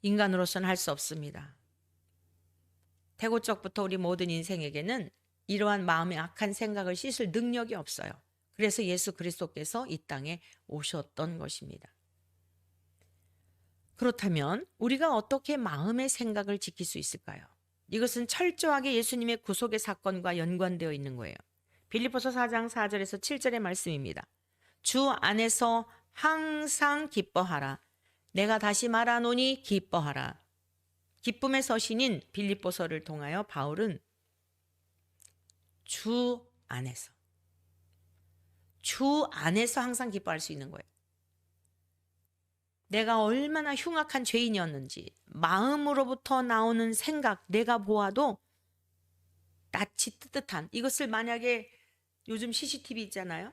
인간으로서는 할 수 없습니다. 태고적부터 우리 모든 인생에게는 이러한 마음의 악한 생각을 씻을 능력이 없어요. 그래서 예수 그리스도께서 이 땅에 오셨던 것입니다. 그렇다면 우리가 어떻게 마음의 생각을 지킬 수 있을까요? 이것은 철저하게 예수님의 구속의 사건과 연관되어 있는 거예요. 빌립보서 4장 4절에서 7절의 말씀입니다. 주 안에서 항상 기뻐하라. 내가 다시 말하노니 기뻐하라. 기쁨의 서신인 빌립보서를 통하여 바울은 주 안에서 항상 기뻐할 수 있는 거예요. 내가 얼마나 흉악한 죄인이었는지, 마음으로부터 나오는 생각, 내가 보아도 낯이 뜨뜻한, 이것을 만약에 요즘 CCTV 있잖아요.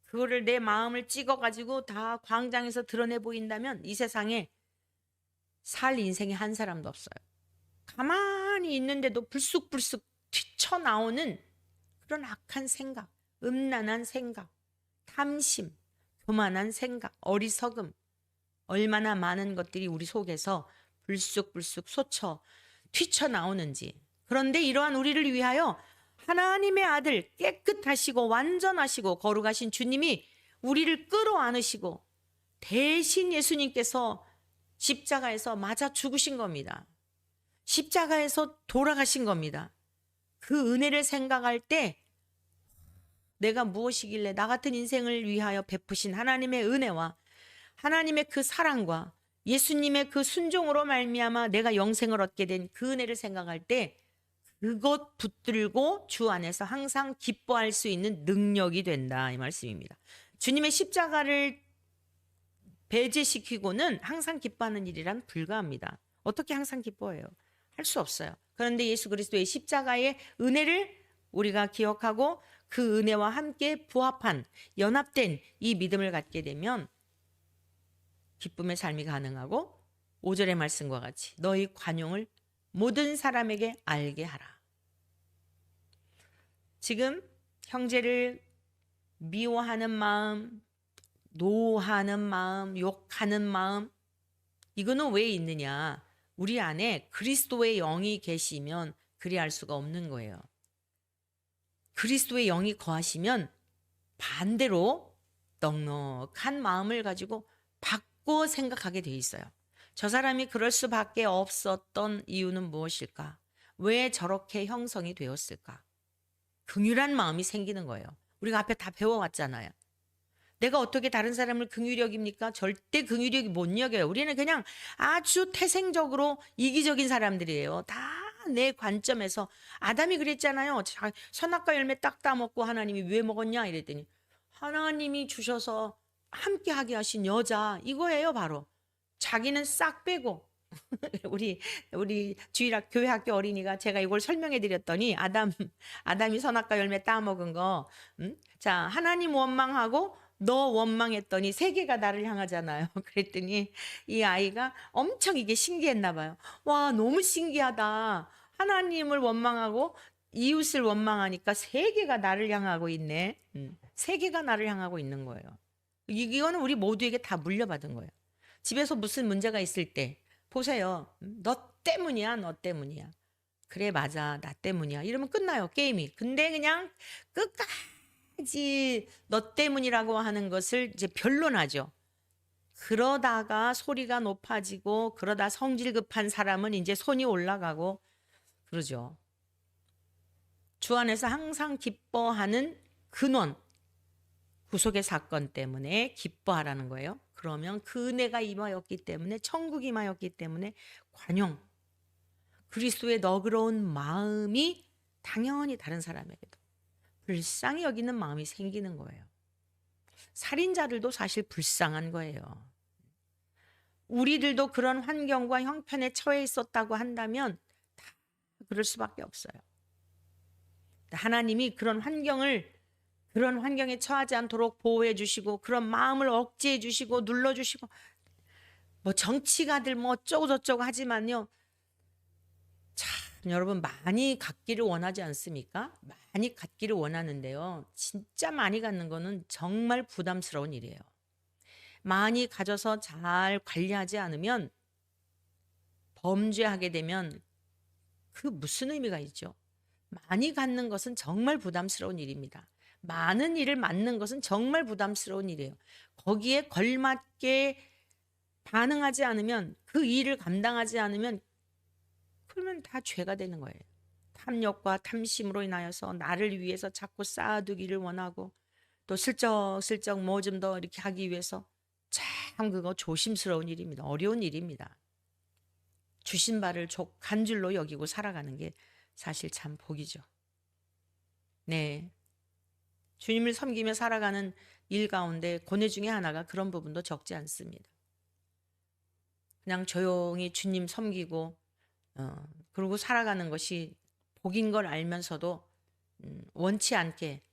그거를 내 마음을 찍어가지고 다 광장에서 드러내 보인다면 이 세상에 살 인생이 한 사람도 없어요. 가만히 있는데도 불쑥불쑥 튀쳐나오는 그런 악한 생각, 음란한 생각, 탐심, 교만한 생각, 어리석음, 얼마나 많은 것들이 우리 속에서 불쑥불쑥 튀쳐나오는지. 그런데 이러한 우리를 위하여 하나님의 아들, 깨끗하시고 완전하시고 거룩하신 주님이 우리를 끌어안으시고 대신 예수님께서 십자가에서 맞아 죽으신 겁니다. 십자가에서 돌아가신 겁니다. 그 은혜를 생각할 때 내가 무엇이길래 나 같은 인생을 위하여 베푸신 하나님의 은혜와 하나님의 그 사랑과 예수님의 그 순종으로 말미암아 내가 영생을 얻게 된 그 은혜를 생각할 때 그것 붙들고 주 안에서 항상 기뻐할 수 있는 능력이 된다, 이 말씀입니다. 주님의 십자가를 배제시키고는 항상 기뻐하는 일이란 불가합니다. 어떻게 항상 기뻐해요? 할 수 없어요. 그런데 예수 그리스도의 십자가의 은혜를 우리가 기억하고 그 은혜와 함께 부합한, 연합된 이 믿음을 갖게 되면 기쁨의 삶이 가능하고 5절의 말씀과 같이 너희 관용을 모든 사람에게 알게 하라. 지금 형제를 미워하는 마음, 노하는 마음, 욕하는 마음, 이거는 왜 있느냐? 우리 안에 그리스도의 영이 계시면 그리할 수가 없는 거예요. 그리스도의 영이 거하시면 반대로 넉넉한 마음을 가지고 바꿔 생각하게 돼 있어요. 저 사람이 그럴 수밖에 없었던 이유는 무엇일까? 왜 저렇게 형성이 되었을까? 긍휼한 마음이 생기는 거예요. 우리가 앞에 다 배워왔잖아요. 내가 어떻게 다른 사람을 긍휼히 여깁니까? 절대 긍휼히 못 여겨요. 우리는 그냥 아주 태생적으로 이기적인 사람들이에요. 다 내 관점에서. 아담이 그랬잖아요. 선악과 열매 딱 따먹고 하나님이 왜 먹었냐 이랬더니 하나님이 주셔서 함께하게 하신 여자 이거예요 바로. 자기는 싹 빼고 우리 주일학 교회 학교 어린이가 제가 이걸 설명해 드렸더니 아담이 선악과 열매 따먹은 거 자 하나님 원망하고 너 원망했더니 세계가 나를 향하잖아요. 그랬더니 이 아이가 엄청 이게 신기했나 봐요. 와 너무 신기하다. 하나님을 원망하고 이웃을 원망하니까 세계가 나를 향하고 있네. 세계가 나를 향하고 있는 거예요. 이거는 우리 모두에게 다 물려받은 거예요. 집에서 무슨 문제가 있을 때 보세요. 너 때문이야, 너 때문이야. 그래, 맞아, 나 때문이야. 이러면 끝나요, 게임이. 근데 그냥 끝까지 너 때문이라고 하는 것을 이제 변론하죠. 그러다가 소리가 높아지고, 그러다 성질 급한 사람은 이제 손이 올라가고, 그러죠. 주 안에서 항상 기뻐하는 근원, 구속의 사건 때문에 기뻐하라는 거예요. 그러면 그 은혜가 임하였기 때문에 천국이 임하였기 때문에 관용 그리스도의 너그러운 마음이 당연히 다른 사람에게도 불쌍히 여기는 마음이 생기는 거예요. 살인자들도 사실 불쌍한 거예요. 우리들도 그런 환경과 형편에 처해 있었다고 한다면 다 그럴 수밖에 없어요. 하나님이 그런 환경에 처하지 않도록 보호해 주시고 그런 마음을 억제해 주시고 눌러 주시고 뭐 정치가들 뭐 어쩌고 저쩌고 하지만요. 참 여러분 많이 갖기를 원하지 않습니까? 많이 갖기를 원하는데요. 진짜 많이 갖는 거는 정말 부담스러운 일이에요. 많이 가져서 잘 관리하지 않으면 범죄하게 되면 그 무슨 의미가 있죠? 많이 갖는 것은 정말 부담스러운 일입니다. 많은 일을 맡는 것은 정말 부담스러운 일이에요. 거기에 걸맞게 반응하지 않으면 그 일을 감당하지 않으면 그러면 다 죄가 되는 거예요. 탐욕과 탐심으로 인하여서 나를 위해서 자꾸 쌓아두기를 원하고 또 슬쩍슬쩍 뭐 좀 더 이렇게 하기 위해서 참 그거 조심스러운 일입니다. 어려운 일입니다. 주신 바를 족한 줄로 여기고 살아가는 게 사실 참 복이죠. 네. 주님을 섬기며 살아가는 일 가운데 고뇌 중에 하나가 그런 부분도 적지 않습니다. 그냥 조용히 주님 섬기고 그러고 살아가는 것이 복인 걸 알면서도 원치 않게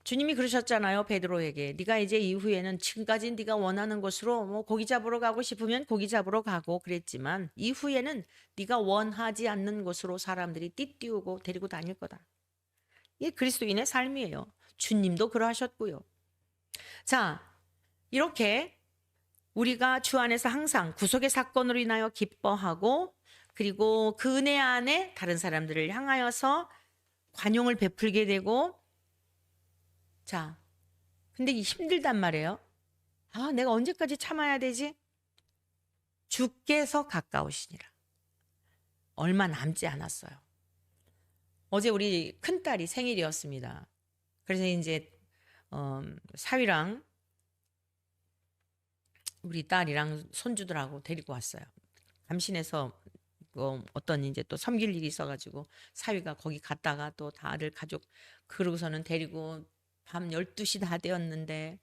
주님이 그러셨잖아요. 베드로에게 네가 이제 이후에는 지금까지 네가 원하는 곳으로 뭐 고기 잡으러 가고 싶으면 고기 잡으러 가고 그랬지만 이후에는 네가 원하지 않는 곳으로 사람들이 띠띠우고 데리고 다닐 거다. 이게 그리스도인의 삶이에요. 주님도 그러하셨고요. 자, 이렇게 우리가 주 안에서 항상 구속의 사건으로 인하여 기뻐하고 그리고 그 은혜 안에 다른 사람들을 향하여서 관용을 베풀게 되고 자, 근데 힘들단 말이에요. 아, 내가 언제까지 참아야 되지? 주께서 가까우시니라. 얼마 남지 않았어요. 어제 우리 큰딸이 생일이었습니다. 그래서 이제 사위랑 우리 딸이랑 손주들하고 데리고 왔어요. 감신해서 어떤 이제 또 섬길 일이 있어가지고 사위가 거기 갔다가 또 다들 가족 그러고서는 데리고 밤 12시 다 되었는데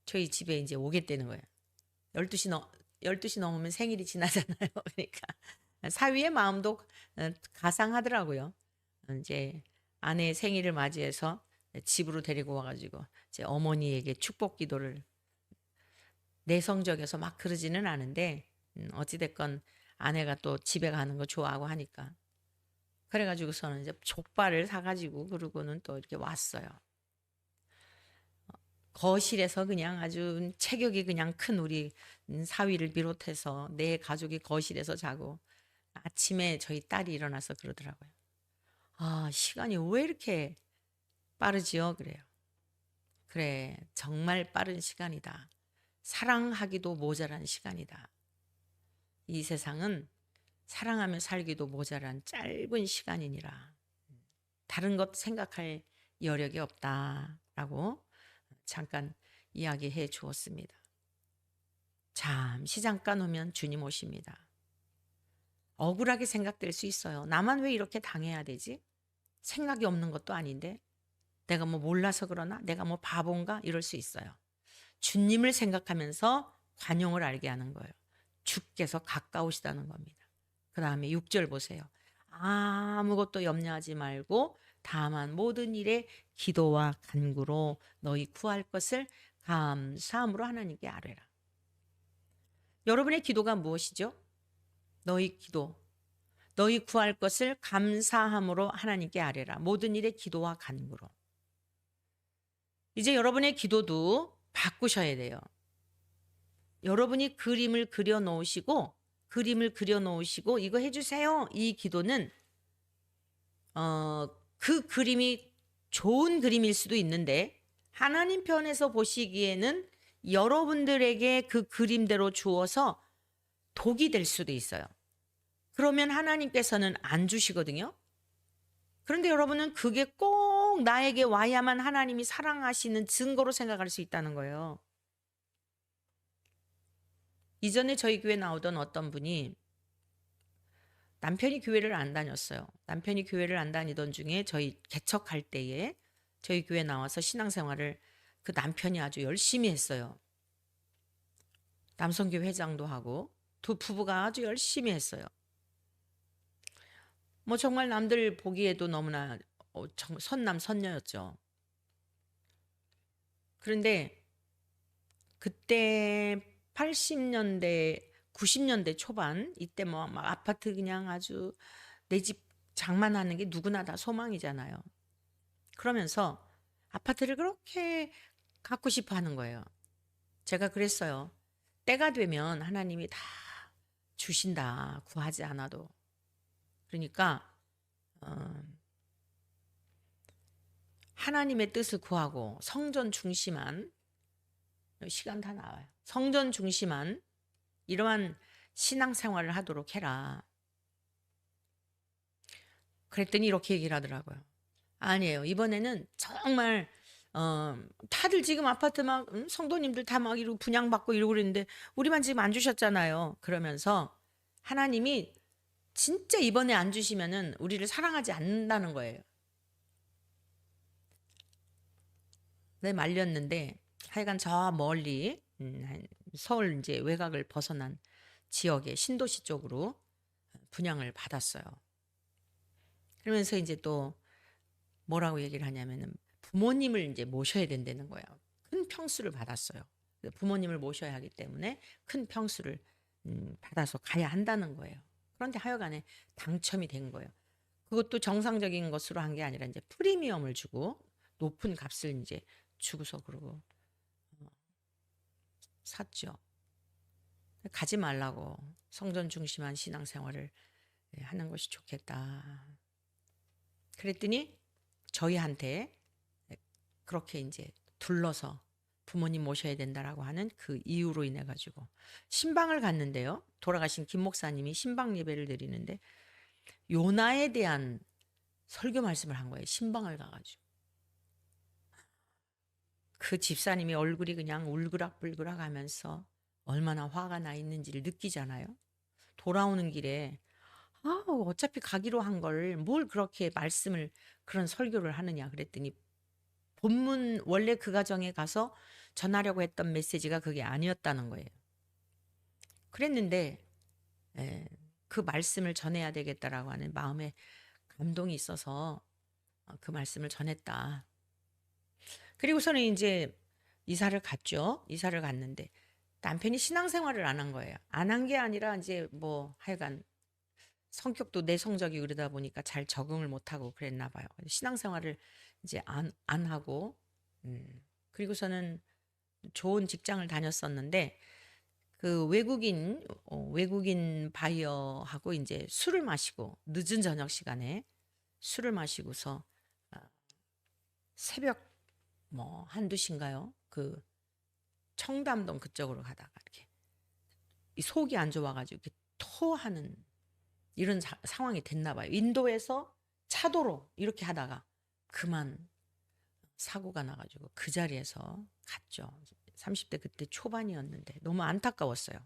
저희 집에 이제 오겠다는 거예요. 12시 넘으면 생일이 지나잖아요. 그러니까 사위의 마음도 가상하더라고요. 이제 아내의 생일을 맞이해서 집으로 데리고 와가지고 제 어머니에게 축복 기도를 내성적이어서 막 그러지는 않은데 어찌됐건 아내가 또 집에 가는 거 좋아하고 하니까 그래가지고서는 이제 족발을 사가지고 그러고는 또 이렇게 왔어요. 거실에서 그냥 아주 체격이 그냥 큰 우리 사위를 비롯해서 내 가족이 거실에서 자고 아침에 저희 딸이 일어나서 그러더라고요. 아, 시간이 왜 이렇게 빠르지요? 그래요. 그래, 정말 빠른 시간이다. 사랑하기도 모자란 시간이다. 이 세상은 사랑하며 살기도 모자란 짧은 시간이니라. 다른 것 생각할 여력이 없다라고 잠깐 이야기해 주었습니다. 잠시 잠깐 오면 주님 오십니다. 억울하게 생각될 수 있어요. 나만 왜 이렇게 당해야 되지? 생각이 없는 것도 아닌데 내가 뭐 몰라서 그러나? 내가 뭐 바본가? 이럴 수 있어요. 주님을 생각하면서 관용을 알게 하는 거예요. 주께서 가까우시다는 겁니다. 그 다음에 6절 보세요. 아무것도 염려하지 말고 다만 모든 일에 기도와 간구로 너희 구할 것을 감사함으로 하나님께 아뢰라. 여러분의 기도가 무엇이죠? 너희 기도, 너희 구할 것을 감사함으로 하나님께 아뢰라. 모든 일에 기도와 간구로. 이제 여러분의 기도도 바꾸셔야 돼요. 여러분이 그림을 그려 놓으시고 이거 해주세요. 이 기도는 그 그림이 좋은 그림일 수도 있는데 하나님 편에서 보시기에는 여러분들에게 그 그림대로 주어서 독이 될 수도 있어요. 그러면 하나님께서는 안 주시거든요. 그런데 여러분은 그게 꼭 나에게 와야만 하나님이 사랑하시는 증거로 생각할 수 있다는 거예요. 이전에 저희 교회 나오던 어떤 분이 남편이 교회를 안 다녔어요. 남편이 교회를 안 다니던 중에 저희 개척할 때에 저희 교회 나와서 신앙생활을 그 남편이 아주 열심히 했어요. 남성교회 회장도 하고 두 부부가 아주 열심히 했어요. 뭐 정말 남들 보기에도 너무나 선남 선녀였죠. 그런데 그때 80년대 90년대 초반 이때 뭐 막 아파트 그냥 아주 내 집 장만하는 게 누구나 다 소망이잖아요. 그러면서 아파트를 그렇게 갖고 싶어 하는 거예요. 제가 그랬어요. 때가 되면 하나님이 다 주신다. 구하지 않아도. 그러니까 하나님의 뜻을 구하고 성전 중심한 시간 다 나와요. 성전 중심한 이러한 신앙생활을 하도록 해라. 그랬더니 이렇게 얘기를 하더라고요. 아니에요. 이번에는 정말 다들 지금 아파트 막 성도님들 다 막 이러고 분양받고 이러고 그랬는데 우리만 지금 안 주셨잖아요. 그러면서 하나님이 진짜 이번에 안 주시면은 우리를 사랑하지 않는다는 거예요. 네, 말렸는데 하여간 저 멀리 서울 이제 외곽을 벗어난 지역의 신도시 쪽으로 분양을 받았어요. 그러면서 이제 또 뭐라고 얘기를 하냐면은 부모님을 이제 모셔야 된다는 거예요. 큰 평수를 받았어요. 부모님을 모셔야 하기 때문에 큰 평수를 받아서 가야 한다는 거예요. 그런데 하여간에 당첨이 된 거예요. 그것도 정상적인 것으로 한 게 아니라 이제 프리미엄을 주고 높은 값을 이제 주고서 그러고 샀죠. 가지 말라고 성전 중심한 신앙생활을 하는 것이 좋겠다. 그랬더니 저희한테 그렇게 이제 둘러서 부모님 모셔야 된다라고 하는 그 이유로 인해 가지고 신방을 갔는데요. 돌아가신 김 목사님이 신방 예배를 드리는데 요나에 대한 설교 말씀을 한 거예요. 신방을 가가지고. 그 집사님이 얼굴이 그냥 울그락불그락 하면서 얼마나 화가 나 있는지를 느끼잖아요. 돌아오는 길에 어차피 가기로 한 걸 뭘 그렇게 말씀을 그런 설교를 하느냐 그랬더니 본문 원래 그 가정에 가서 전하려고 했던 메시지가 그게 아니었다는 거예요. 그랬는데 그 말씀을 전해야 되겠다라고 하는 마음에 감동이 있어서 그 말씀을 전했다. 그리고서는 이제 이사를 갔죠. 이사를 갔는데 남편이 신앙생활을 안 한 거예요. 안 한 게 아니라 이제 뭐 하여간 성격도 내성적이 그러다 보니까 잘 적응을 못하고 그랬나 봐요. 신앙생활을 이제 안 하고 그리고서는 좋은 직장을 다녔었는데 그 외국인 바이어하고 이제 술을 마시고 늦은 저녁 시간에 술을 마시고서 새벽 뭐 한두 시인가요? 그 청담동 그쪽으로 가다가 이렇게 이 속이 안 좋아가지고 이렇게 토하는 이런 상황이 됐나 봐요. 인도에서 차도로 이렇게 하다가 그만 사고가 나가지고 그 자리에서 갔죠. 30대 그때 초반이었는데 너무 안타까웠어요.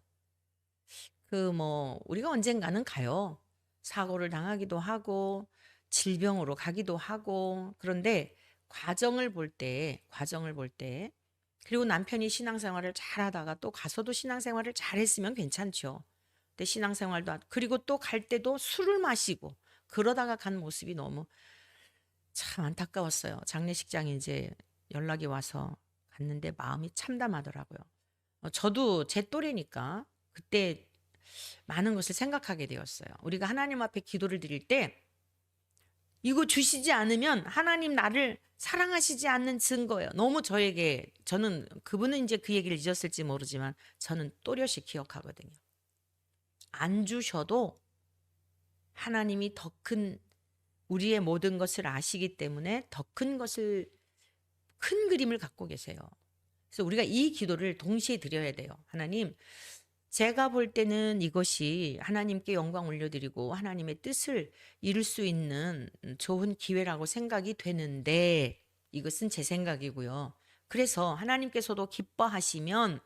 우리가 언젠가는 가요. 사고를 당하기도 하고 질병으로 가기도 하고 그런데 과정을 볼 때 그리고 남편이 신앙생활을 잘하다가 또 가서도 신앙생활을 잘했으면 괜찮죠. 근데 그리고 또 갈 때도 술을 마시고 그러다가 간 모습이 너무 참 안타까웠어요. 장례식장에 이제 연락이 와서 갔는데 마음이 참담하더라고요. 저도 제 또래니까 그때 많은 것을 생각하게 되었어요. 우리가 하나님 앞에 기도를 드릴 때 이거 주시지 않으면 하나님 나를 사랑하시지 않는 증거예요. 너무 저는 그분은 이제 그 얘기를 잊었을지 모르지만 저는 또렷이 기억하거든요. 안 주셔도 하나님이 더 큰 우리의 모든 것을 아시기 때문에 더 큰 그림을 갖고 계세요. 그래서 우리가 이 기도를 동시에 드려야 돼요. 하나님, 제가 볼 때는 이것이 하나님께 영광 올려드리고 하나님의 뜻을 이룰 수 있는 좋은 기회라고 생각이 되는데 이것은 제 생각이고요. 그래서 하나님께서도 기뻐하시면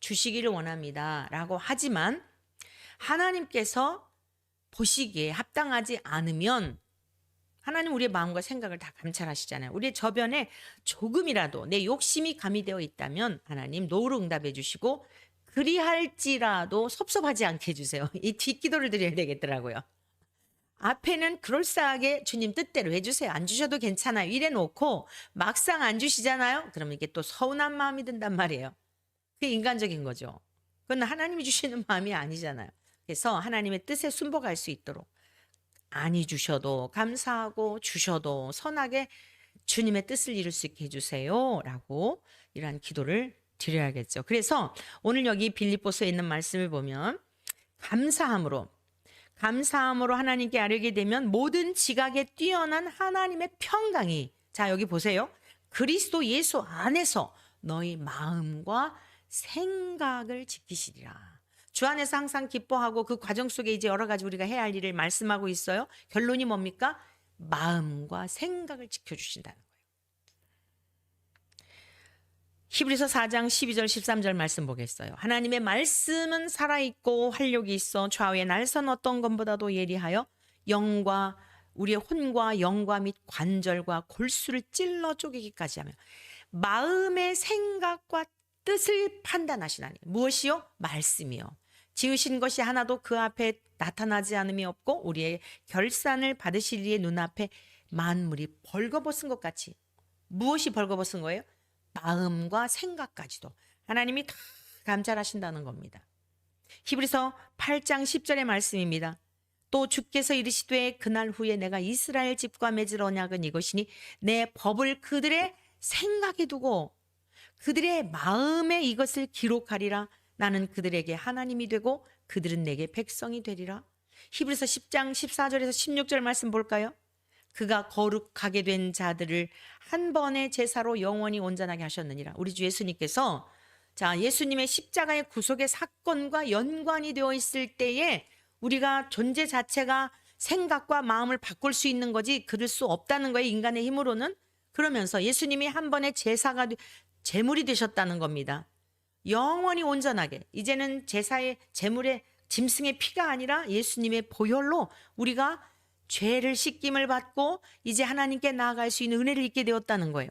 주시기를 원합니다. 라고 하지만 하나님께서 보시기에 합당하지 않으면 하나님 우리의 마음과 생각을 다 감찰하시잖아요. 우리의 저변에 조금이라도 내 욕심이 가미되어 있다면 하나님 노로 응답해 주시고 그리할지라도 섭섭하지 않게 해주세요. 이 뒷기도를 드려야 되겠더라고요. 앞에는 그럴싸하게 주님 뜻대로 해주세요. 안 주셔도 괜찮아요. 이래 놓고 막상 안 주시잖아요. 그러면 이게 또 서운한 마음이 든단 말이에요. 그게 인간적인 거죠. 그건 하나님이 주시는 마음이 아니잖아요. 그래서 하나님의 뜻에 순복할 수 있도록 아니 주셔도 감사하고 주셔도 선하게 주님의 뜻을 이룰 수 있게 해주세요. 라고 이러한 기도를 드려야겠죠. 그래서 오늘 여기 빌립보서에 있는 말씀을 보면 감사함으로 하나님께 아뢰게 되면 모든 지각에 뛰어난 하나님의 평강이 자 여기 보세요. 그리스도 예수 안에서 너희 마음과 생각을 지키시리라. 주 안에서 항상 기뻐하고 그 과정 속에 이제 여러 가지 우리가 해야 할 일을 말씀하고 있어요. 결론이 뭡니까? 마음과 생각을 지켜주신다는 거예요. 히브리서 4장 12절 13절 말씀 보겠어요. 하나님의 말씀은 살아있고 활력이 있어 좌우의 날선 어떤 것보다도 예리하여 우리의 혼과 영과 및 관절과 골수를 찔러 쪼개기까지 하며 마음의 생각과 뜻을 판단하신 하나님. 무엇이요? 말씀이요. 지으신 것이 하나도 그 앞에 나타나지 않음이 없고 우리의 결산을 받으실 이의 눈앞에 만물이 벌거벗은 것 같이 무엇이 벌거벗은 거예요? 마음과 생각까지도 하나님이 다 감찰하신다는 겁니다. 히브리서 8장 10절의 말씀입니다. 또 주께서 이르시되 그날 후에 내가 이스라엘 집과 맺을 언약은 이것이니 내 법을 그들의 생각에 두고 그들의 마음에 이것을 기록하리라. 나는 그들에게 하나님이 되고 그들은 내게 백성이 되리라. 히브리서 10장 14절에서 16절 말씀 볼까요? 그가 거룩하게 된 자들을 한 번의 제사로 영원히 온전하게 하셨느니라. 우리 주 예수님께서 예수님의 십자가의 구속의 사건과 연관이 되어 있을 때에 우리가 존재 자체가 생각과 마음을 바꿀 수 있는 거지 그럴 수 없다는 거예요. 인간의 힘으로는. 그러면서 예수님이 한 번의 제물이 되셨다는 겁니다. 영원히 온전하게 이제는 제사의 제물의 짐승의 피가 아니라 예수님의 보혈로 우리가 죄를 씻김을 받고 이제 하나님께 나아갈 수 있는 은혜를 입게 되었다는 거예요.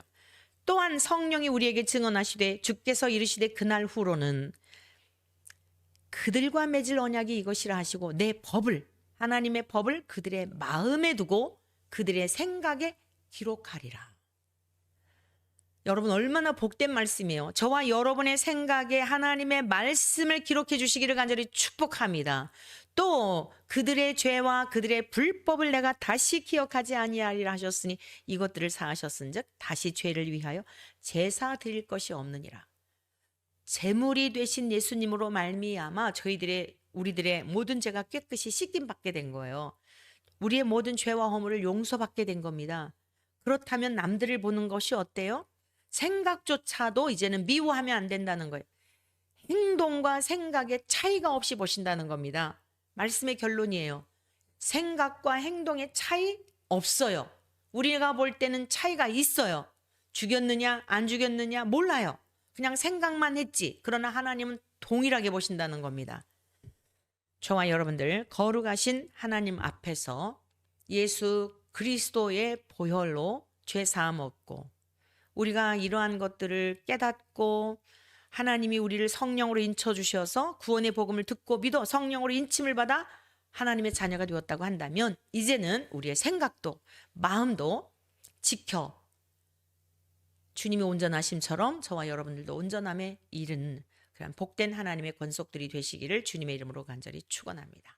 또한 성령이 우리에게 증언하시되 주께서 이르시되 그날 후로는 그들과 맺을 언약이 이것이라 하시고 내 법을 하나님의 법을 그들의 마음에 두고 그들의 생각에 기록하리라. 여러분 얼마나 복된 말씀이에요. 저와 여러분의 생각에 하나님의 말씀을 기록해 주시기를 간절히 축복합니다. 또 그들의 죄와 그들의 불법을 내가 다시 기억하지 아니하리라 하셨으니 이것들을 사하셨은즉 다시 죄를 위하여 제사 드릴 것이 없느니라. 제물이 되신 예수님으로 말미암아 우리들의 모든 죄가 깨끗이 씻김 받게 된 거예요. 우리의 모든 죄와 허물을 용서받게 된 겁니다. 그렇다면 남들을 보는 것이 어때요? 생각조차도 이제는 미워하면 안 된다는 거예요. 행동과 생각의 차이가 없이 보신다는 겁니다. 말씀의 결론이에요. 생각과 행동의 차이 없어요. 우리가 볼 때는 차이가 있어요. 죽였느냐 안 죽였느냐 몰라요. 그냥 생각만 했지. 그러나 하나님은 동일하게 보신다는 겁니다. 저와 여러분들 거룩하신 하나님 앞에서 예수 그리스도의 보혈로 죄 사함 얻고 우리가 이러한 것들을 깨닫고 하나님이 우리를 성령으로 인쳐 주셔서 구원의 복음을 듣고 믿어 성령으로 인침을 받아 하나님의 자녀가 되었다고 한다면 이제는 우리의 생각도 마음도 지켜 주님의 온전하심처럼 저와 여러분들도 온전함에 이른 그런 복된 하나님의 권속들이 되시기를 주님의 이름으로 간절히 축원합니다.